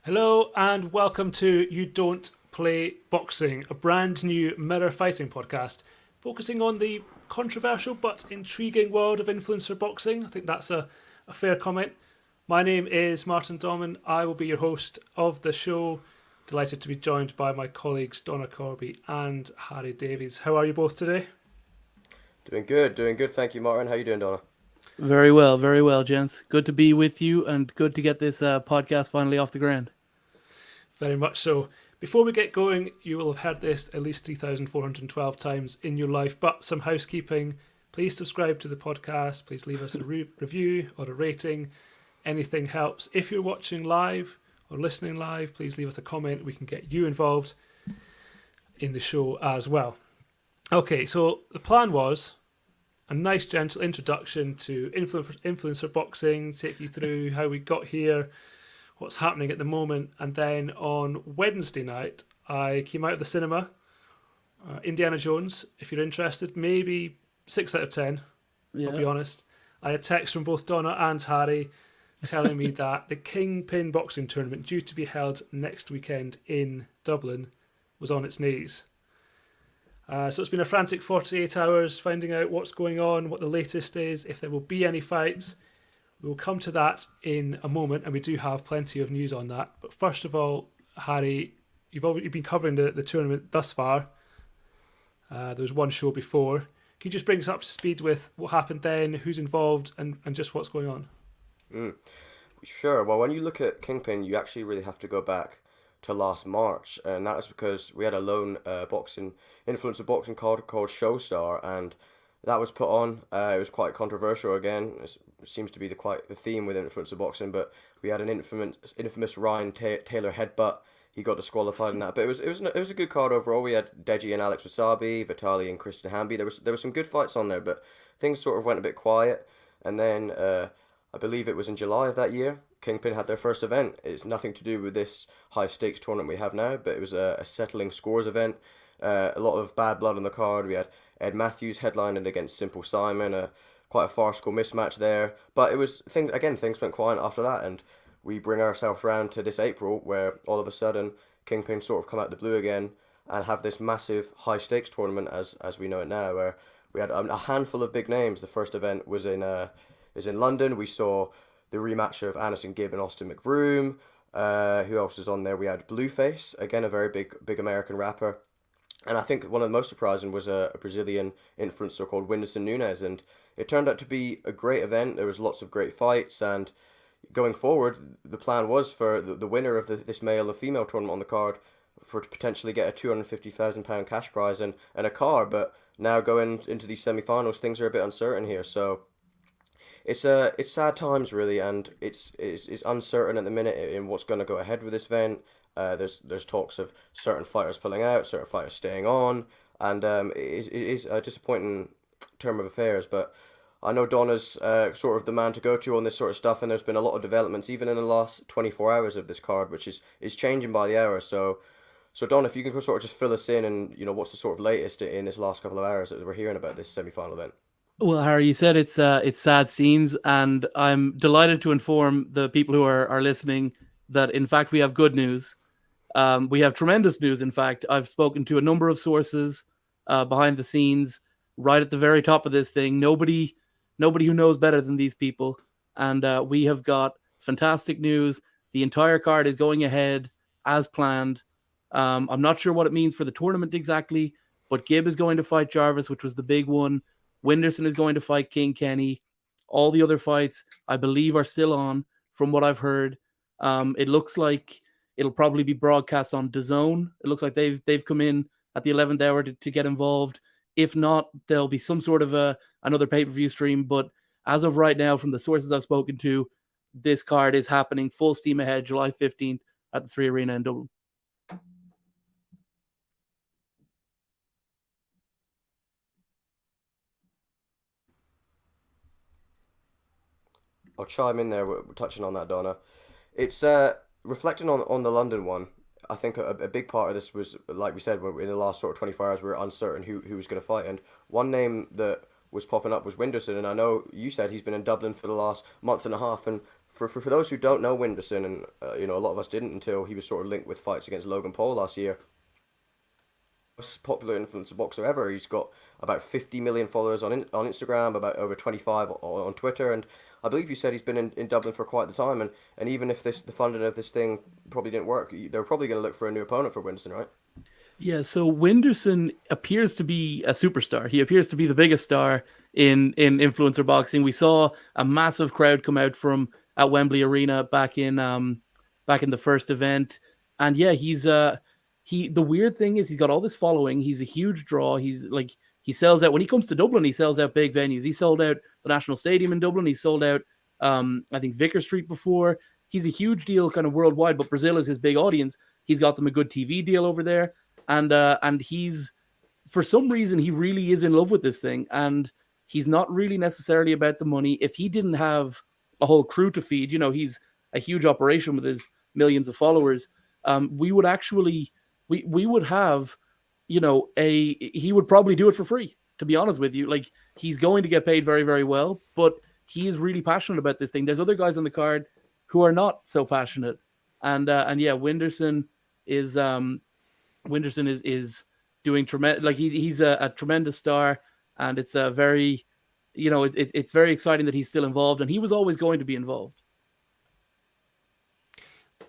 Hello and welcome to You Don't Play Boxing, a brand new mirror fighting podcast focusing on the controversial but intriguing world of influencer boxing. I think that's a fair comment. My name is Martin Dorman. I will be your host of the show. Delighted to be joined by my colleagues Donna Corby and Harry Davies. How are you both today? Doing good. Thank you, Martin. How you doing, Donna? Very well, gents. Good to be with you and good to get this podcast finally off the ground. Very much so. Before we get going, you will have heard this at least 3,412 times in your life, but some housekeeping. Please subscribe to the podcast. Please leave us a review or a rating. Anything helps. If you're watching live or listening live, please leave us a comment. We can get you involved in the show as well. Okay, so the plan was a nice gentle introduction to influencer boxing, take you through how we got here, what's happening at the moment, and then on Wednesday night I came out of the cinema, Indiana Jones, if you're interested, maybe 6 out of 10, I'll be honest. I had text from both Donna and Harry telling me that the KingPyn boxing tournament due to be held next weekend in Dublin was on its knees. So it's been a frantic 48 hours finding out what's going on, what the latest is, if there will be any fights. We will come to that in a moment, and we do have plenty of news on that. But first of all, Harry, you've been covering the tournament thus far. There was one show before. Can you just bring us up to speed with what happened then, who's involved, and just what's going on? Sure. Well, when you look at Kingpyn, you actually really have to go back to last March, and that was because we had a lone influencer boxing card called Showstar, and that was put on. It was quite controversial again. It seems to be quite the theme with influencer boxing, but we had an infamous Ryan Taylor headbutt. He got disqualified in that, but it was a good card overall. We had Deji and Alex Wasabi, Vitali and Kristen Hamby. There were some good fights on there, but things sort of went a bit quiet. And then I believe it was in July of that year, Kingpyn had their first event. It's nothing to do with this high stakes tournament we have now, but it was a settling scores event. A lot of bad blood on the card. We had Ed Matthews headlining against Simple Simon, quite a farcical mismatch there. But it was things went quiet after that, and we bring ourselves round to this April where all of a sudden Kingpyn sort of come out the blue again and have this massive high stakes tournament as we know it now, where we had a handful of big names. The first event was in London. We saw the rematch of Anderson Gibb and Austin McBroom. Who else was on there? We had Blueface, again a very big American rapper. And I think one of the most surprising was a Brazilian influencer called Whindersson Nunes, and it turned out to be a great event. There was lots of great fights, and going forward, the plan was for the winner of this male and female tournament on the card for to potentially get a £250,000 cash prize and a car. But now going into these semi-finals, things are a bit uncertain here. So it's sad times really, and it's uncertain at the minute in what's going to go ahead with this event. There's talks of certain fighters pulling out, certain fighters staying on, and it is a disappointing term of affairs. But I know Donna's sort of the man to go to on this sort of stuff, and there's been a lot of developments even in the last 24 hours of this card, which is changing by the hour. So Donna, if you can sort of just fill us in, and what's the sort of latest in this last couple of hours that we're hearing about this semi-final event. Well, Harry, you said it's sad scenes, and I'm delighted to inform the people who are listening that in fact we have good news. We have tremendous news. In fact, I've spoken to a number of sources behind the scenes, right at the very top of this thing. Nobody who knows better than these people, and we have got fantastic news. The entire card is going ahead as planned. I'm not sure what it means for the tournament exactly, but Gibb is going to fight Jarvis, which was the big one. Whindersson is going to fight King Kenny. All the other fights, I believe, are still on, from what I've heard. It looks like it'll probably be broadcast on DAZN. It looks like they've come in at the 11th hour to get involved. If not, there'll be some sort of another pay-per-view stream. But as of right now, from the sources I've spoken to, this card is happening full steam ahead, July 15th at the 3 Arena in Dublin. I'll chime in there. We're touching on that, Donna. It's reflecting on the London one. I think a big part of this was, like we said, in the last sort of 24 hours, we were uncertain who was going to fight. And one name that was popping up was Winderson, and I know you said he's been in Dublin for the last month and a half. And for those who don't know Winderson, and a lot of us didn't until he was sort of linked with fights against Logan Paul last year. Most popular influencer boxer ever. He's got about 50 million followers on Instagram, about over 25 on Twitter, and I believe you said he's been in Dublin for quite the time. And even if the funding of this thing probably didn't work, they're probably going to look for a new opponent for Winderson, right? Yeah, so Winderson appears to be a superstar. He appears to be the biggest star in influencer boxing. We saw a massive crowd come out from at Wembley Arena back in the first event, and yeah, he. The weird thing is he's got all this following. He's a huge draw. He sells out when he comes to Dublin. He sells out big venues. He sold out the National Stadium in Dublin. He sold out I think Vicar Street before. He's a huge deal kind of worldwide, but Brazil is his big audience. He's got them a good TV deal over there. And he's, for some reason, he really is in love with this thing, and he's not really necessarily about the money. If he didn't have a whole crew to feed, he's a huge operation with his millions of followers. We would actually, we would have, he would probably do it for free. To be honest with you, like he's going to get paid very, very well, but he is really passionate about this thing. There's other guys on the card who are not so passionate, and yeah, Winderson is. Winderson is doing tremendous. Like he's a tremendous star, and it's a very, it's very exciting that he's still involved, and he was always going to be involved.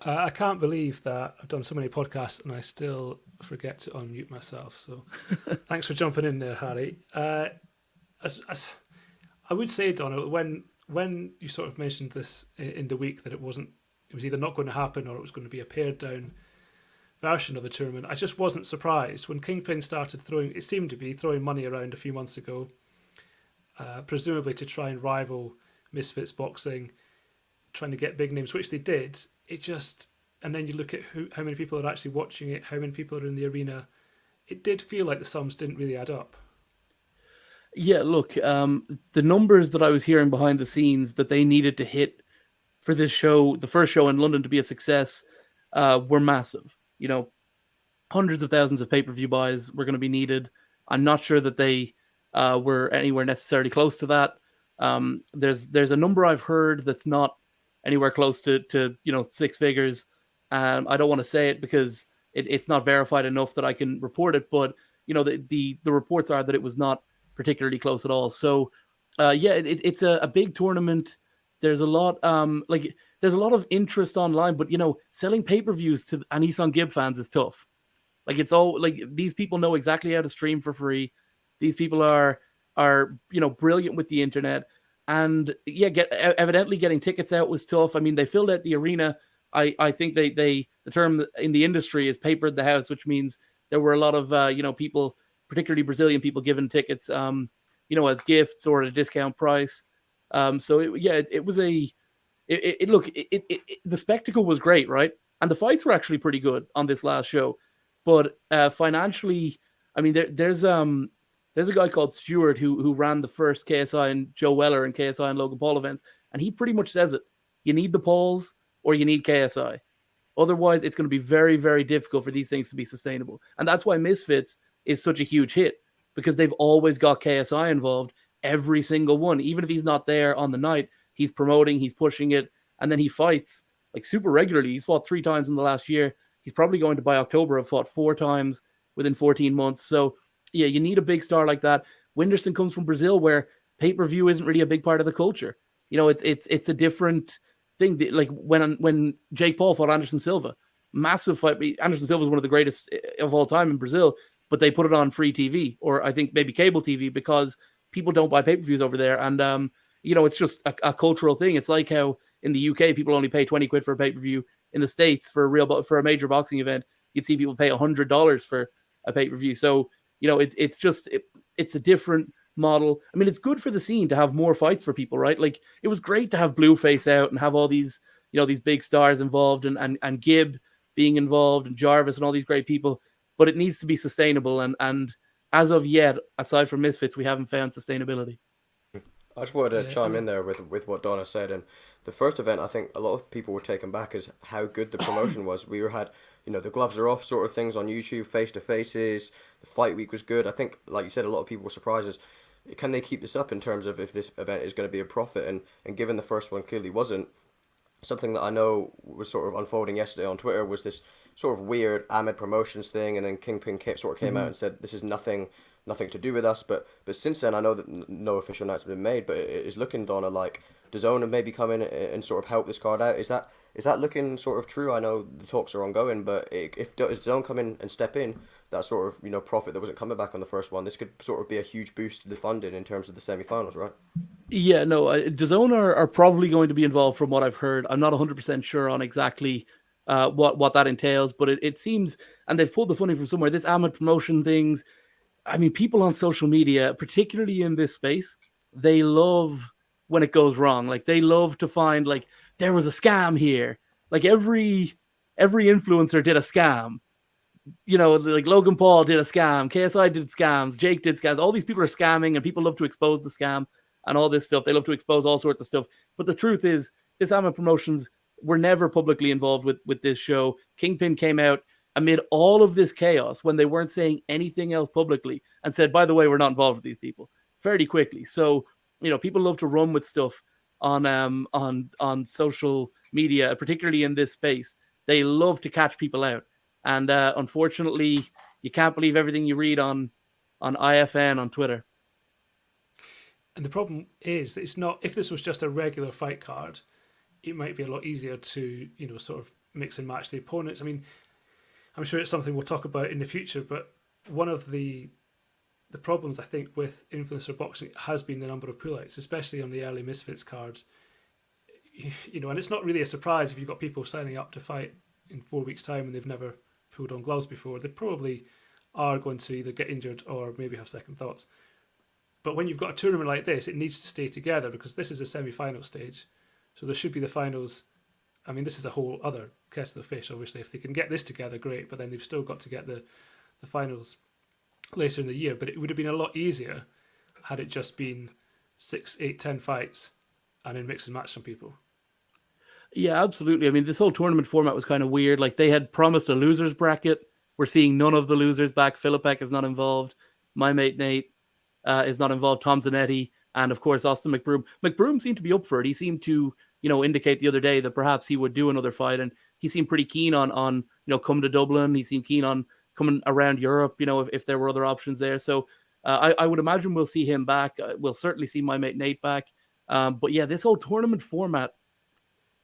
I can't believe that I've done so many podcasts and I still forget to unmute myself. So thanks for jumping in there, Harry. As I would say, Donna, when you sort of mentioned this in the week that it was either not going to happen or it was going to be a pared down version of a tournament, I just wasn't surprised when KingPyn started throwing money around a few months ago, presumably to try and rival Misfits Boxing, trying to get big names, which they did. And then you look at how many people are actually watching it, how many people are in the arena. It did feel like the sums didn't really add up. Yeah, look, the numbers that I was hearing behind the scenes that they needed to hit for this show, the first show in London, to be a success, were massive. Hundreds of thousands of pay-per-view buys were going to be needed. I'm not sure that they were anywhere necessarily close to that. There's a number I've heard that's not anywhere close to six figures. I don't want to say it because it's not verified enough that I can report it, but the reports are that it was not particularly close at all. So yeah, it's a big tournament. There's a lot there's a lot of interest online, but selling pay-per-views to Anisong Gibb fans is tough. Like it's all like these people know exactly how to stream for free. These people are brilliant with the internet, and yeah, evidently getting tickets out was tough. I mean, they filled out the arena. I think the term in the industry is papered the house, which means there were a lot of people, particularly Brazilian people, given tickets as gifts or at a discount price. So it was the spectacle was great, right? And the fights were actually pretty good on this last show, but financially, I mean, there's a guy called Stuart who ran the first KSI and Joe Weller and KSI and Logan Paul events, and he pretty much says it: you need the Pauls or you need KSI. Otherwise, it's going to be very, very difficult for these things to be sustainable. And that's why Misfits is such a huge hit, because they've always got KSI involved, every single one. Even if he's not there on the night, he's promoting, he's pushing it, and then he fights like super regularly. He's fought 3 times in the last year. He's probably going to, by October, have fought 4 times within 14 months. So yeah, you need a big star like that. Winderson comes from Brazil, where pay-per-view isn't really a big part of the culture. It's a different thing. Like when Jake Paul fought Anderson Silva, massive fight. Anderson Silva is one of the greatest of all time in Brazil, but they put it on free TV, or I think maybe cable TV, because people don't buy pay-per-views over there. And it's just a cultural thing. It's like how in the UK people only pay 20 quid for a pay-per-view. In the States, for a major boxing event, you'd see people pay $100 for a pay-per-view. So it's a different model. I mean, it's good for the scene to have more fights for people, right? Like, it was great to have Blueface out and have all these these big stars involved, and Gibb being involved, and Jarvis, and all these great people. But it needs to be sustainable, and as of yet, aside from Misfits, we haven't found sustainability. I just wanted to chime in there with what Donna said. And the first event, I think a lot of people were taken back as how good the promotion was. We had, the gloves are off sort of things on YouTube, face-to-faces. The fight week was good. I think, like you said, a lot of people were surprised as can they keep this up in terms of if this event is going to be a profit? And given the first one clearly wasn't, something that I know was sort of unfolding yesterday on Twitter was this sort of weird Ahmed Promotions thing, and then sort of came out and said this is nothing to do with us. But since then, I know that no official announcement has been made, but it is looking, Donna, like DAZN maybe come in and sort of help this card out. Is that looking sort of true? I know the talks are ongoing, but if DAZN come in and step in, that sort of profit that wasn't coming back on the first one, this could sort of be a huge boost to the funding in terms of the semi-finals, right? Yeah, no, DAZN are probably going to be involved from what I've heard. I'm not 100% sure on exactly what that entails, but it seems, and they've pulled the funding from somewhere. This Ahmed promotion things, I mean, people on social media, particularly in this space, they love when it goes wrong. Like they love to find like there was a scam here. Like every influencer did a scam. Like Logan Paul did a scam, KSI did scams, Jake did scams. All these people are scamming, and people love to expose the scam and all this stuff. They love to expose all sorts of stuff. But the truth is, this Amma Promotions were never publicly involved with this show. KingPyn came out amid all of this chaos when they weren't saying anything else publicly and said, by the way, we're not involved with these people fairly quickly. So, people love to run with stuff on social media, particularly in this space. They love to catch people out. And unfortunately, you can't believe everything you read on IFN on Twitter. And the problem is that it's not. If this was just a regular fight card, it might be a lot easier to sort of mix and match the opponents. I mean, I'm sure it's something we'll talk about in the future. But one of the problems I think with influencer boxing has been the number of pullouts, especially on the early Misfits cards. And it's not really a surprise if you've got people signing up to fight in 4 weeks' time and they've never pulled on gloves before. They probably are going to either get injured or maybe have second thoughts. But when you've got a tournament like this, it needs to stay together because this is a semi-final stage. So there should be the finals. I mean, this is a whole other kettle of fish, obviously. If they can get this together, great. But then they've still got to get the finals later in the year. But it would have been a lot easier had it just been 6, 8, 10 fights and then mix and match some people. Yeah, absolutely. I mean, this whole tournament format was kind of weird. Like they had promised a losers bracket. We're seeing none of the losers back. Filipek is not involved. My mate Nate is not involved. Tom Zanetti and of course Austin McBroom. McBroom seemed to be up for it. He seemed to indicate the other day that perhaps he would do another fight, and he seemed pretty keen on coming to Dublin. He seemed keen on coming around Europe. If there were other options there. So I would imagine we'll see him back. We'll certainly see my mate Nate back. But yeah, this whole tournament format.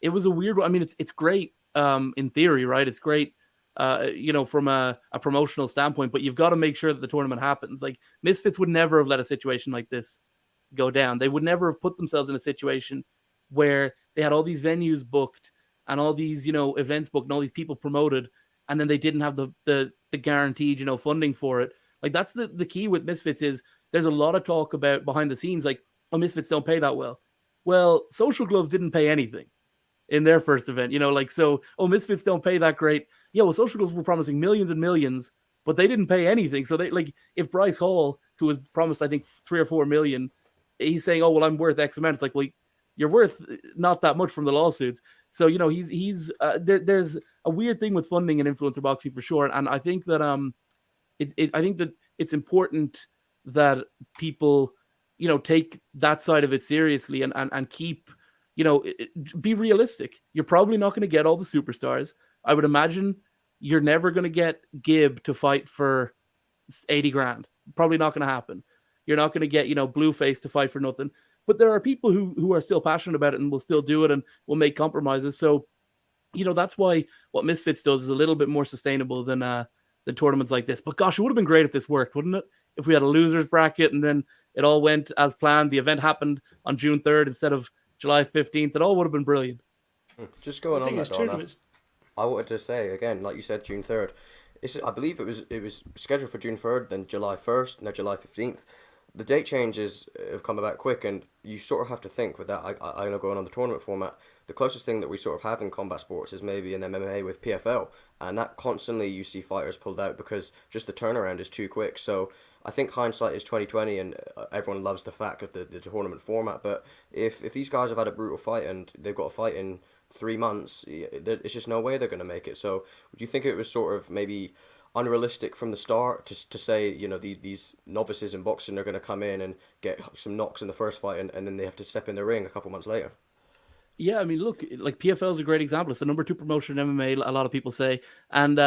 It was a weird one. I mean, it's great in theory, right? It's great, from a promotional standpoint, but you've got to make sure that the tournament happens. Like Misfits would never have let a situation like this go down. They would never have put themselves in a situation where they had all these venues booked and all these, events booked and all these people promoted, and then they didn't have the guaranteed, funding for it. Like that's the key with Misfits is there's a lot of talk about behind the scenes, like, oh, Misfits don't pay that well. Well, Social Gloves didn't pay anything in their first event, Misfits don't pay that great. Yeah, well, Social Gloves were promising millions and millions, but they didn't pay anything. So they if Bryce Hall, who was promised, I think 3 or 4 million, he's saying, oh, well, I'm worth X amount. It's like, well, you're worth not that much from the lawsuits. So, he's there's a weird thing with funding and influencer boxing for sure. And I think that, I think that it's important that people, take that side of it seriously and keep, be realistic. You're probably not going to get all the superstars. I would imagine you're never going to get Gibb to fight for 80 grand. Probably not going to happen. You're not going to get, Blueface to fight for nothing. But there are people who are still passionate about it and will still do it and will make compromises. So, that's why what Misfits does is a little bit more sustainable than tournaments like this. But gosh, it would have been great if this worked, wouldn't it? If we had a losers bracket and then it all went as planned. The event happened on June 3rd instead of July 15th. It all would have been brilliant. Just going on that, Donna, I wanted to say again, like you said, June 3rd. I believe it was scheduled for June 3rd, then July 1st, now July 15th. The date changes have come about quick, and you sort of have to think with that. I know going on the tournament format, the closest thing that we sort of have in combat sports is maybe in MMA with PFL, and that constantly you see fighters pulled out because just the turnaround is too quick. So I think hindsight is 20/20, and everyone loves the fact of the tournament format. But if these guys have had a brutal fight and they've got a fight in 3 months, it's just no way they're going to make it. So do you think it was sort of maybe unrealistic from the start to say, these novices in boxing are going to come in and get some knocks in the first fight, and then they have to step in the ring a couple months later? Yeah, I mean, look, like PFL is a great example. It's the number 2 promotion in MMA. A lot of people say, and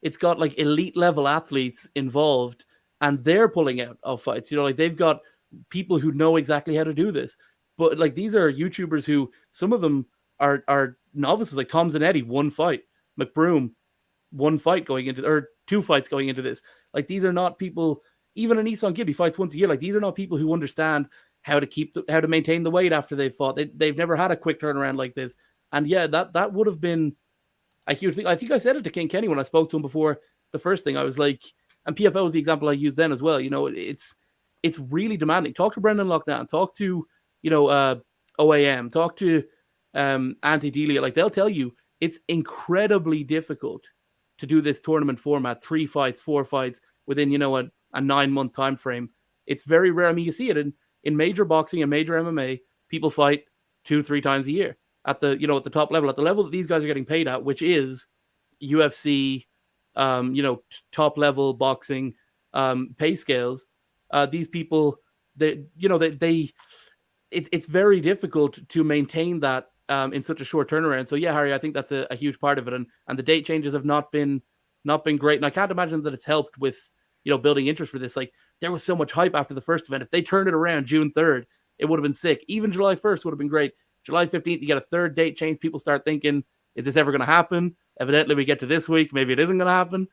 it's got like elite level athletes involved, and they're pulling out of fights. Like they've got people who know exactly how to do this. But like these are YouTubers who some of them are novices. Like Tom Zanetti, one fight. McBroom, one fight going into, or 2 fights going into this. Like these are not people. Even an Isan Gibby fights once a year. Like these are not people who understand how to maintain the weight after they've fought. They've never had a quick turnaround like this. And yeah, that would have been a huge thing. I think I said it to King Kenny when I spoke to him before the first thing. I was like, and PFL was the example I used then as well. It's really demanding. Talk to Brendan Loughnane, talk to OAM, talk to Antti Delia. Like they'll tell you it's incredibly difficult to do this tournament format, 3 fights, 4 fights within a 9-month time frame. It's very rare. I mean, you see it in major boxing and major MMA. People fight 2-3 times a year at the at the top level, at the level that these guys are getting paid at, which is UFC, top level boxing pay scales. These people, it's very difficult to maintain that in such a short turnaround. So yeah, Harry, I think that's a huge part of it, and the date changes have not been great, and I can't imagine that it's helped with building interest for this. Like there was so much hype after the first event. If they turned it around June 3rd, it would have been sick. Even July 1st would have been great. July 15th, you get a third date change. People start thinking, is this ever going to happen? Evidently, we get to this week. Maybe it isn't going to happen.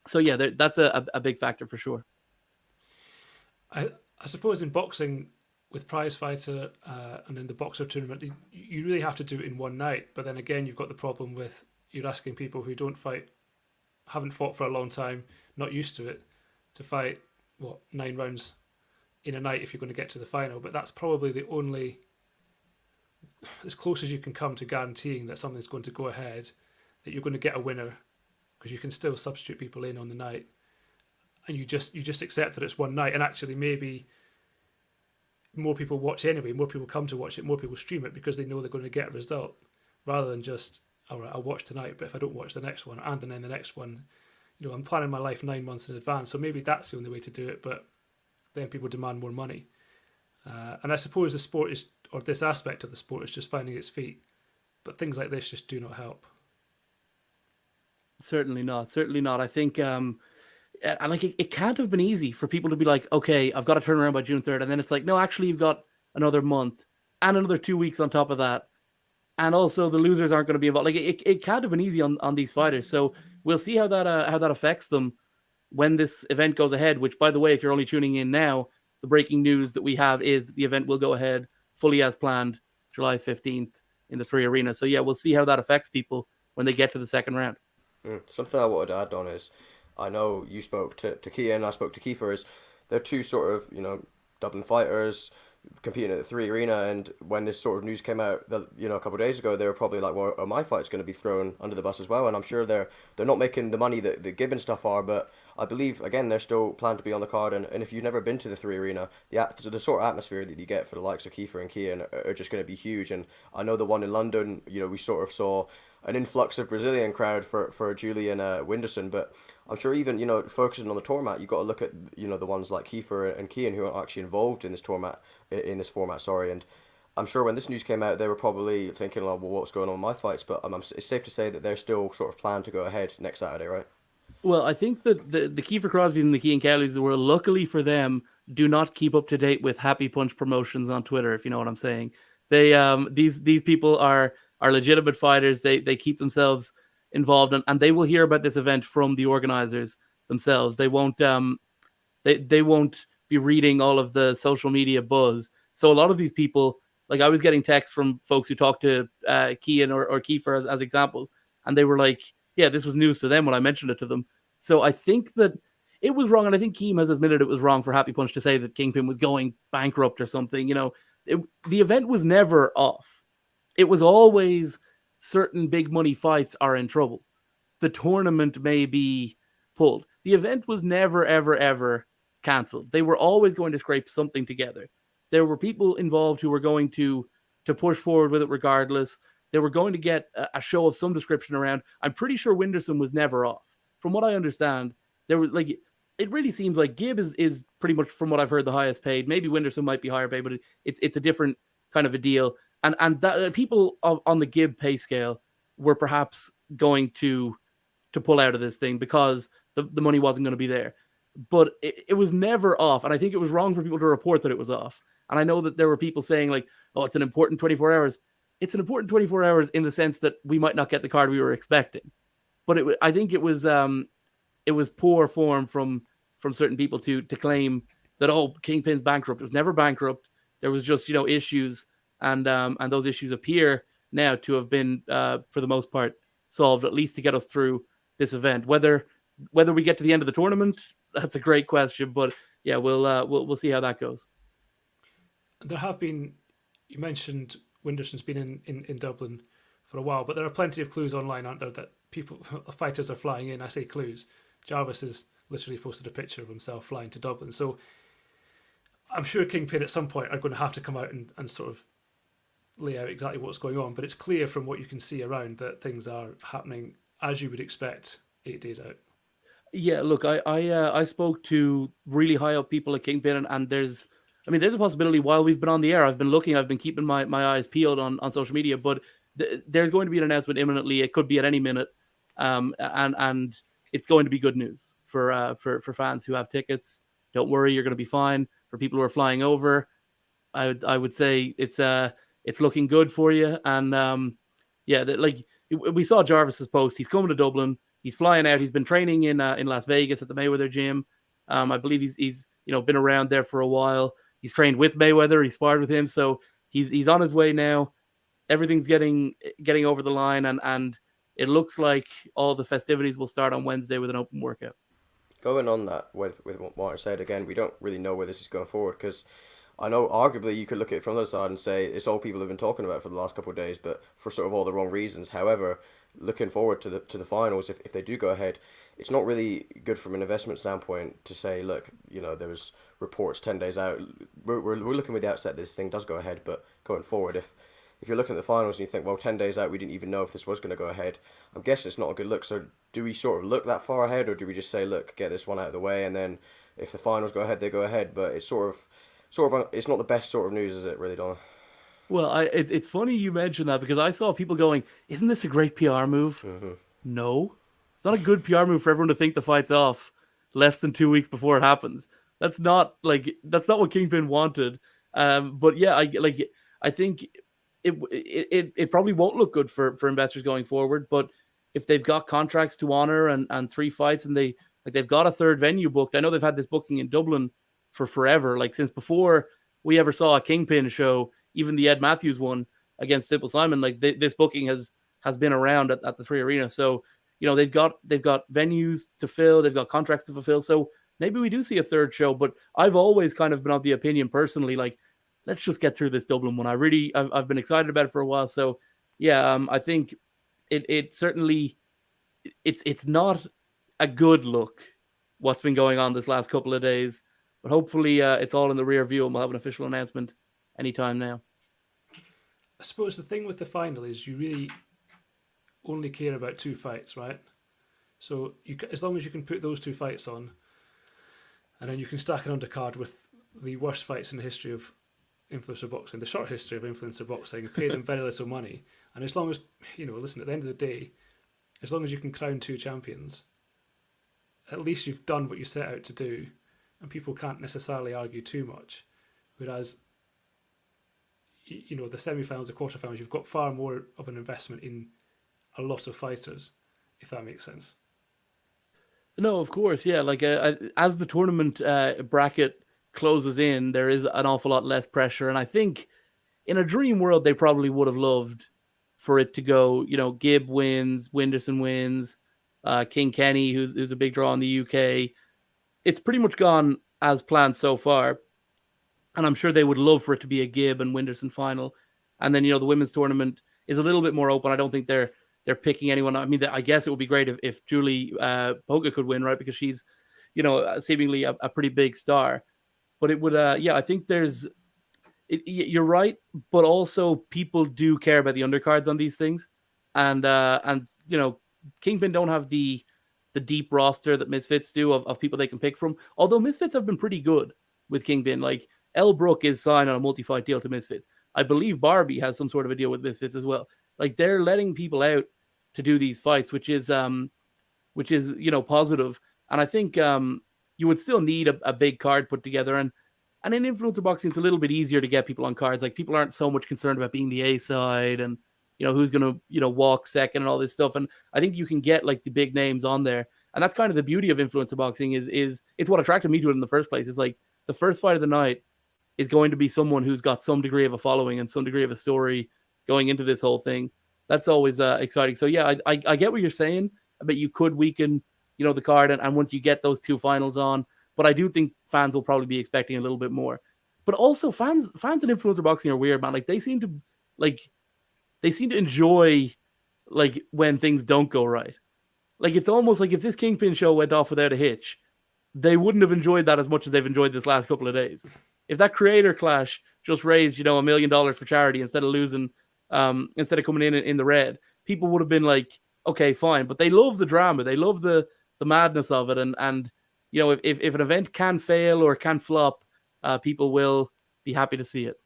So yeah, that's a big factor for sure. I suppose in boxing, with prize fighter and in the boxer tournament, you really have to do it in one night. But then again, you've got the problem with you're asking people who haven't fought for a long time, not used to it, to fight 9 rounds in a night if you're going to get to the final. But that's probably the only, as close as you can come to guaranteeing that something's going to go ahead, that you're going to get a winner, because you can still substitute people in on the night, and you just accept that it's one night, and actually maybe more people watch anyway, more people come to watch it, more people stream it because they know they're going to get a result, rather than just, all right, I'll watch tonight, but if I don't watch the next one and then the next one, I'm planning my life 9 months in advance, so maybe that's the only way to do it, but then people demand more money. And I suppose the sport is, or this aspect of the sport is just finding its feet, but things like this just do not help. Certainly not. I think it can't have been easy for people to be like, okay, I've got to turn around by June 3rd, and then it's like, no, actually you've got another month and another 2 weeks on top of that, and also the losers aren't going to be involved. Like it can't have been easy on these fighters. So we'll see how that affects them when this event goes ahead. Which, by the way, if you're only tuning in now, the breaking news that we have is that the event will go ahead fully as planned, July 15th in the 3 Arena. So yeah, we'll see how that affects people when they get to the second round. Something I wanted to add on is, I know you spoke to Kia and I spoke to Kiefer, is they're 2 sort of, Dublin fighters competing at the 3 Arena, and when this sort of news came out, a couple of days ago, they were probably like, well, my fight's going to be thrown under the bus as well, and I'm sure they're not making the money that the Gibbon stuff are, but I believe, again, they're still planned to be on the card, and if you've never been to the 3 Arena, the sort of atmosphere that you get for the likes of Kiefer and Kian are just going to be huge, and I know the one in London, we sort of saw an influx of Brazilian crowd for Julian Winderson, but I'm sure even, focusing on the tournament, you've got to look at, the ones like Kiefer and Kian who are actually involved in this format, and I'm sure when this news came out, they were probably thinking, well, what's going on with my fights, but it's safe to say that they're still sort of planned to go ahead next Saturday, right? Well, I think that the Kiefer Crosbys and the Cian Kellys were, luckily for them, do not keep up to date with Happy Punch Promotions on Twitter, if you know what I'm saying. They these people are legitimate fighters. They keep themselves involved, and they will hear about this event from the organizers themselves. They won't they won't be reading all of the social media buzz. So a lot of these people, like I was getting texts from folks who talked to Cian or Kiefer as examples, and they were like, yeah, this was news to them when I mentioned it to them. So I think that it was wrong, and I think Keem has admitted it was wrong for Happy Punch to say that KingPyn was going bankrupt or something. The event was never off. It was always certain big money fights are in trouble. The tournament may be pulled. The event was never, ever, ever canceled. They were always going to scrape something together. There were people involved who were going to push forward with it regardless. they were going to get a show of some description around. I'm pretty sure Winderson was never off. From what I understand, there was like it really seems like Gibb is pretty much, from what I've heard, the highest paid. Maybe Winderson might be higher paid, but it's a different kind of a deal. And that people on the Gibb pay scale were perhaps going to pull out of this thing because the money wasn't going to be there. But it was never off. And I think it was wrong for people to report that it was off. And I know that there were people saying like, oh, it's an important 24 hours. It's an important 24 hours in the sense that we might not get the card we were expecting. But I think it was poor form from certain people to claim that, oh, KingPyn's bankrupt. It was never bankrupt. There was just, issues. And those issues appear now to have been, for the most part, solved, at least to get us through this event. Whether we get to the end of the tournament, that's a great question. But yeah, we'll see how that goes. There have been, you mentioned Winderson's been in Dublin for a while, but there are plenty of clues online, aren't there, that fighters are flying in. I say clues. Jarvis has literally posted a picture of himself flying to Dublin. So I'm sure KingPyn at some point are going to have to come out and sort of lay out exactly what's going on. But it's clear from what you can see around that things are happening as you would expect 8 days out. Yeah, look, I spoke to really high up people at KingPyn, and there's a possibility while we've been on the air, I've been keeping my eyes peeled on social media, but there's going to be an announcement imminently. It could be at any minute, and it's going to be good news for fans who have tickets. Don't worry, you're going to be fine. For people who are flying over, I would say it's looking good for you. And we saw Jarvis's post. He's coming to Dublin. He's flying out. He's been training in Las Vegas at the Mayweather gym. I believe he's been around there for a while. He's trained with Mayweather. He sparred with him, so he's on his way now. Everything's getting over the line, and it looks like all the festivities will start on Wednesday with an open workout. Going on that with what Martin said, again, we don't really know where this is going forward, because I know arguably you could look at it from the other side and say it's all people have been talking about for the last couple of days, but for sort of all the wrong reasons. However, looking forward to the finals, if they do go ahead, it's not really good from an investment standpoint to say, look, there was reports 10 days out. We're looking with the outset this thing does go ahead, but going forward, if you're looking at the finals and you think, well, 10 days out, we didn't even know if this was going to go ahead, I'm guessing it's not a good look. So do we sort of look that far ahead, or do we just say, look, get this one out of the way, and then if the finals go ahead, they go ahead? But it's sort of it's not the best sort of news, is it, really, Donna? Well, it's funny you mentioned that, because I saw people going, isn't this a great PR move? Mm-hmm. No. It's not a good PR move for everyone to think the fight's off less than 2 weeks before it happens. That's not what KingPyn wanted. But yeah, I think it probably won't look good for investors going forward. But if they've got contracts to honor and 3 fights, and they've got a third venue booked. I know they've had this booking in Dublin for forever, like since before we ever saw a KingPyn show. Even the Ed Matthews one against Simple Simon, this booking has been around at the 3 Arena. So they've got venues to fill, they've got contracts to fulfill. So maybe we do see a third show. But I've always kind of been of the opinion personally, let's just get through this Dublin one. I've been excited about it for a while. So yeah, I think it certainly it's not a good look what's been going on this last couple of days. But hopefully it's all in the rear view, and we'll have an official announcement anytime now. I suppose the thing with the final is you really only care about 2 fights, right? So as long as you can put those 2 fights on, and then you can stack an undercard with the worst fights in the history of influencer boxing, the short history of influencer boxing, pay them very little money, and as long as listen, at the end of the day, as long as you can crown 2 champions, at least you've done what you set out to do, and people can't necessarily argue too much. Whereas the semi-finals, the quarterfinals, you've got far more of an investment in a lot of fighters, if that makes sense. No, of course, yeah. As the tournament bracket closes in, there is an awful lot less pressure, and I think in a dream world they probably would have loved for it to go. Gibb wins, Winderson wins, King Kenny, who's a big draw in the UK. It's pretty much gone as planned so far. And I'm sure they would love for it to be a Gibb and Winderson final. And then, the women's tournament is a little bit more open. I don't think they're picking anyone. I mean, I guess it would be great if Julie Poga could win, right? Because she's, seemingly a pretty big star. But it would, I think there's You're right, but also people do care about the undercards on these things, and Kingpyn don't have the deep roster that Misfits do of people they can pick from. Although Misfits have been pretty good with Kingpyn, like El Brook is signed on a multi-fight deal to Misfits. I believe Barbie has some sort of a deal with Misfits as well. Like they're letting people out to do these fights, which is positive. And I think you would still need a big card put together. And in influencer boxing, it's a little bit easier to get people on cards. Like people aren't so much concerned about being the A side and who's gonna walk second and all this stuff. And I think you can get like the big names on there. And that's kind of the beauty of influencer boxing is it's what attracted me to it in the first place. Is like the first fight of the night is going to be someone who's got some degree of a following and some degree of a story going into this whole thing. That's always exciting. So yeah, I get what you're saying. I bet you could weaken the card, and once you get those two finals on. But I do think fans will probably be expecting a little bit more. But also fans in influencer boxing are weird, man. Like they seem to enjoy like when things don't go right. Like it's almost like if this Kingpyn show went off without a hitch, they wouldn't have enjoyed that as much as they've enjoyed this last couple of days. If that creator clash just raised, $1 million for charity instead of losing, instead of coming in the red, people would have been like, okay, fine. But they love the drama. They love the madness of it. And if an event can fail or can flop, people will be happy to see it.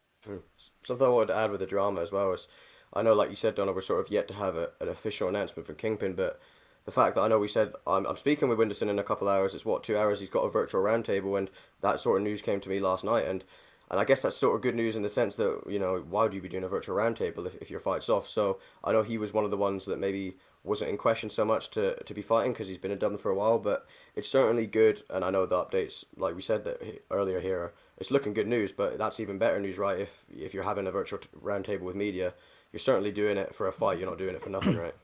Something I wanted to add with the drama as well is, I know, like you said, Donna, we're sort of yet to have an official announcement from Kingpyn, but the fact that I know we said I'm speaking with Winderson in a couple of hours. It's 2 hours. He's got a virtual roundtable, and that sort of news came to me last night, and I guess that's sort of good news in the sense that why would you be doing a virtual roundtable if your fight's off? So I know he was one of the ones that maybe wasn't in question so much to be fighting because he's been a done for a while, but it's certainly good, and I know the updates, like we said that earlier here, it's looking good news, but that's even better news, right? If you're having a virtual roundtable with media, you're certainly doing it for a fight. You're not doing it for nothing, right?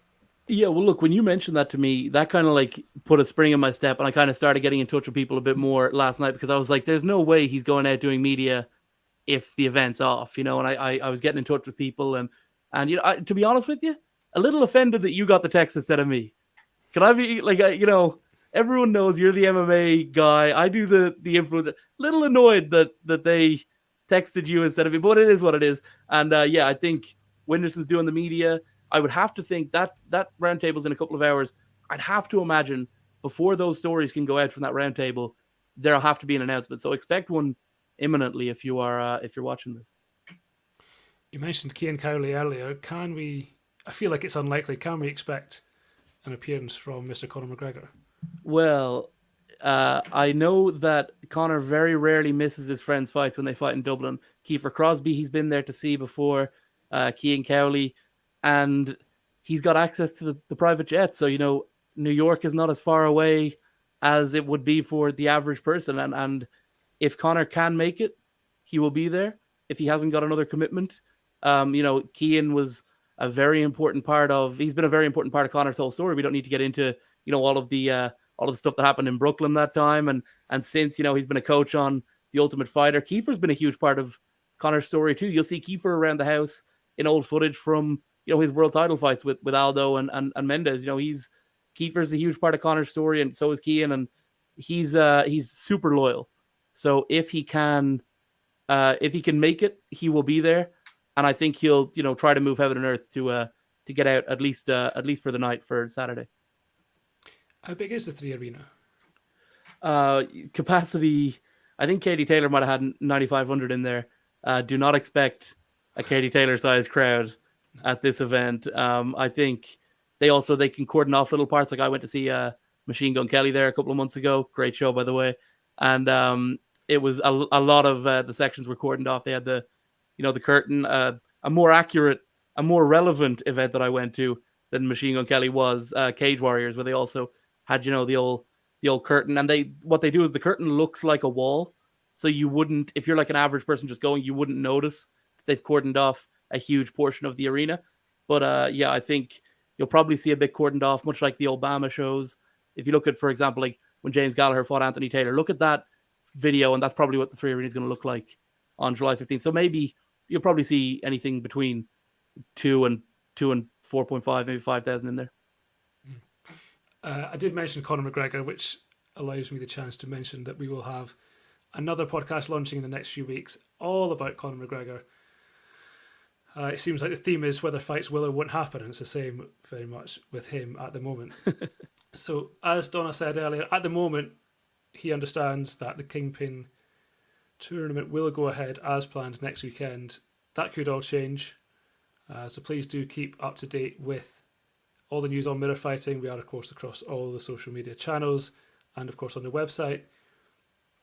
Yeah, well, look, when you mentioned that to me, that kind of like put a spring in my step, and I kind of started getting in touch with people a bit more last night because I was like, there's no way he's going out doing media if the event's off, and I was getting in touch with people, and to be honest with you, a little offended that you got the text instead of me. Can I be like, everyone knows you're the MMA guy. I do the influencer. Little annoyed that they texted you instead of me, but it is what it is. And yeah, I think Winderson's doing the media. I would have to think that roundtable's in a couple of hours. I'd have to imagine before those stories can go out from that roundtable, there'll have to be an announcement. So expect one imminently if you're watching this. You mentioned Cian Cowley earlier. I feel like it's unlikely. Can we expect an appearance from Mr. Conor McGregor? Well, I know that Conor very rarely misses his friends' fights when they fight in Dublin. Kiefer Crosby, he's been there to see before. Cian Cowley, and he's got access to the private jet. So, New York is not as far away as it would be for the average person. And if Conor can make it, he will be there if he hasn't got another commitment. Cian was a very important part he's been a very important part of Conor's whole story. We don't need to get into, all of the stuff that happened in Brooklyn that time. And since, he's been a coach on The Ultimate Fighter, Kiefer's been a huge part of Conor's story too. You'll see Kiefer around the house in old footage from, his world title fights with Aldo and Mendes. Kiefer's a huge part of Conor's story, and so is Cian, and he's super loyal. So if he can make it, he will be there. And I think he'll, try to move heaven and earth to get out at least for the night for Saturday. How big is the 3 arena? Capacity, I think Katie Taylor might have had 9,500 in there. Do not expect a Katie Taylor-sized crowd at this event. I think they can cordon off little parts. Like I went to see Machine Gun Kelly there a couple of months ago. Great show, by the way. And it was a lot of the sections were cordoned off. They had the curtain, a more accurate, a more relevant event that I went to than Machine Gun Kelly was, Cage Warriors, where they also had, the old curtain. And what they do is the curtain looks like a wall. So you wouldn't, if you're like an average person just going, you wouldn't notice they've cordoned off a huge portion of the arena. But yeah, I think you'll probably see a bit cordoned off, much like the Obama shows. If you look at, for example, like when James Gallagher fought Anthony Taylor, look at that video, and that's probably what the 3 arena is going to look like on July 15th. So maybe you'll probably see anything between 2 and 4.5, maybe 5,000 in there. I did mention Conor McGregor, which allows me the chance to mention that we will have another podcast launching in the next few weeks, all about Conor McGregor. It seems like the theme is whether fights will or won't happen, and it's the same very much with him at the moment. So, as Donna said earlier, at the moment, he understands that the KingPyn tournament will go ahead as planned next weekend. That could all change. So please do keep up to date with all the news on Mirror Fighting. We are, of course, across all the social media channels and, of course, on the website.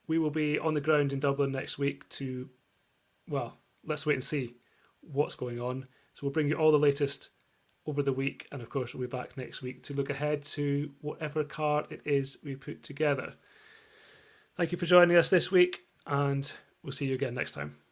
We will be on the ground in Dublin next week to, well, let's wait and see what's going on. So we'll bring you all the latest over the week, and of course we'll be back next week to look ahead to whatever card it is we put together. Thank you for joining us this week, and we'll see you again next time.